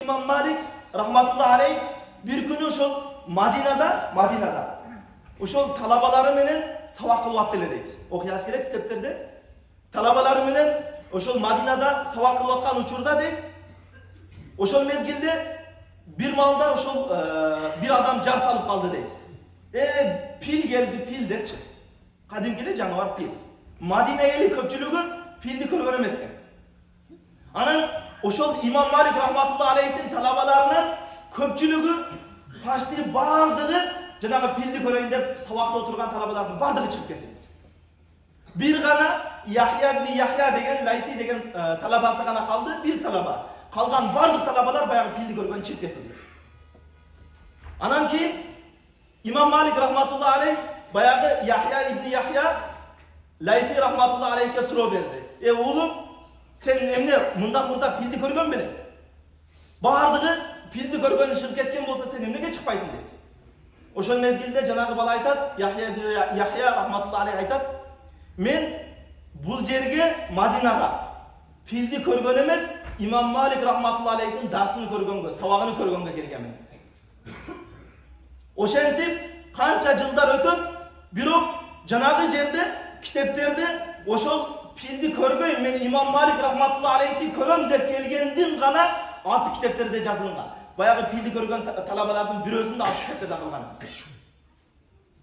İmam Malik rahmatullahi aleyh bir günü ошол Madinada ошол talabalары менен сабак кылып атты эле дейт. Окуясы келет китептерде. Talabalары менен ошол Madinada сабак кылып аткан учурда дейт. Ошол мезгилде bir malda ошол bir adam жар салып калды дейт. Pil geldi, pil депчи. Кадимки эле жаныбар pil. Madina eli көпчүлүгү pildi көргөн эмес экен. Анан ошол İmam Malik rahmatullahi aleyh'in talabalarынан көпчүлүгү почти бардыгы жанагы pildi көрөйүн деп сабакта отурган талабалардын бардыгы чыгып кетти. Bir гана Yahya ibn Yahya деген Laysi деген талабасы гана калды, bir талаба. Калган бардык талабалар баягы pildi көргөн чыгып кетти. Анан кийин İmam Malik rahmatullahi aleyh баягы Yahya ibn Yahya Laysi rahmatullahi aleyh'e суроо берди. Уулум, sen emne munda pildi көргөн белең? Бардыгы pildi көргөнү чыгып кеткен болсо сен эмнеге чыкпайсың дейт. Ошол мезгилде жанагы бала айтат, Yahya rahmatullahi aleyh айтат, мен бул жерге Мадинага pildi көргөн эмес, İmam Malik rahmatullahi aleyh'in дарсын көргөнгө, сабагын көргөнгө келгенмин. Ошентип канча жылдар өтөт, бирок жанагы жерде kitepтерде ошол pildi көрбөйм, мен İmam Malik rahmatullahi aleyh'и көрөм деп келгендин гана аты kitepтерде жазылган. Баягы pildi көргөн талабалардын бирөөсүнүн аты kitepтерде калган эмес.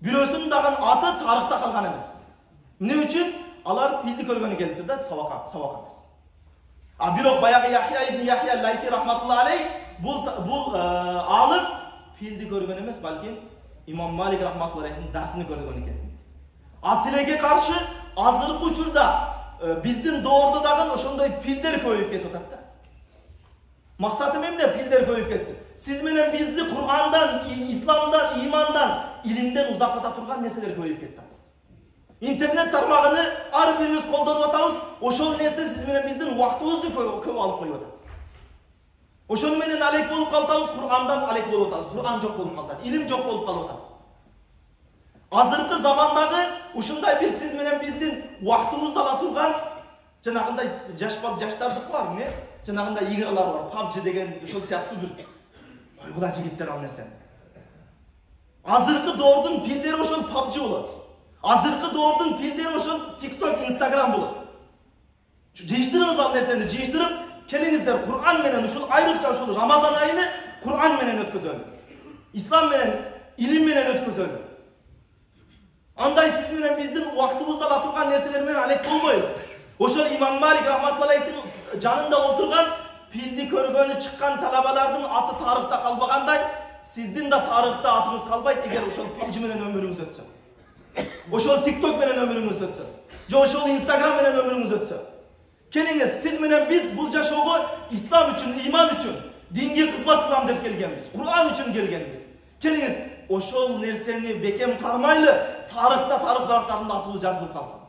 Бирөөсүнүн дагы аты тарыхта калган эмес. Эмне үчүн? Алар pildi көргөнү келиптир да, сабак эмес. Бирок баягы Yahya ibn Yahya Laysi rahmatullahi aleyh бул алып pildi көргөн эмес, балким İmam Malik rahmatullahi aleyh'in дарсыны көргөн экен. Тилекке каршы азыркы учурда биздин доордо дагы ошондой pilдер көбөйүп кетип атат да. Максатым эмне? Pilдер көбөйүп кетти. Сиз менен бизди Кур'андан, исламдан, имандан, илимден узакта турган нерселер көбөйүп кетти. Интернет тармагыны ар бирибиз колдонуп атабыз, ошол нерсе сиз менен биздин убактыбызды көп алып коюп атат. Ошону менен алек болуп калабыз, Кур'андан алек болуп атабыз. Кур'ан жок болуп калат, илим жок болуп калып атат. Азыркы замандагы ушундай бир сиз менен биздин убактыбызды ала турган жанагындай жаштардыкы бар, эмне? Жанагындай игралар бар, PUBG деген ошол сыяктуу бир койгула жигиттер ал нерсе. Азыркы доордун pilдери ошол PUBG болот. Азыркы доордун pilдери ошол TikTok, Instagram болот. Жыйыштырыңыз ал нерсени, жыйыштырып келиңиздер Кур'ан менен ушул айрыкча ушул Рамазан айыны Кур'ан менен өткөзөлү. Ислам менен, илим менен өткөзөлү. Андай сиз менен биздин убактыбызды ала турган нерселер менен алек болбойлу. Ошол İmam Malik rahmatullahi aleyh'in жанында отурган pildi көргөнү чыккан талабалардын аты тарыхта калбагандай, сиздин да тарыхта атыңыз калбайт эгер ошол PUBG менен өмүрүңүз өтсө. Ошол TikTok менен өмүрүңүз өтсө. Же ошол Instagram менен өмүрүңүз өтсө. Келиңиз, сиз менен биз бул жашоого ислам үчүн, иман үчүн, динге кызмат кылам деп келгенбиз. Кур'ан үчүн келгенбиз. Келиңиз, ошол нерсени бекем кармайлы, тарыхта тарых барактарында атыбыз жазылып калсын.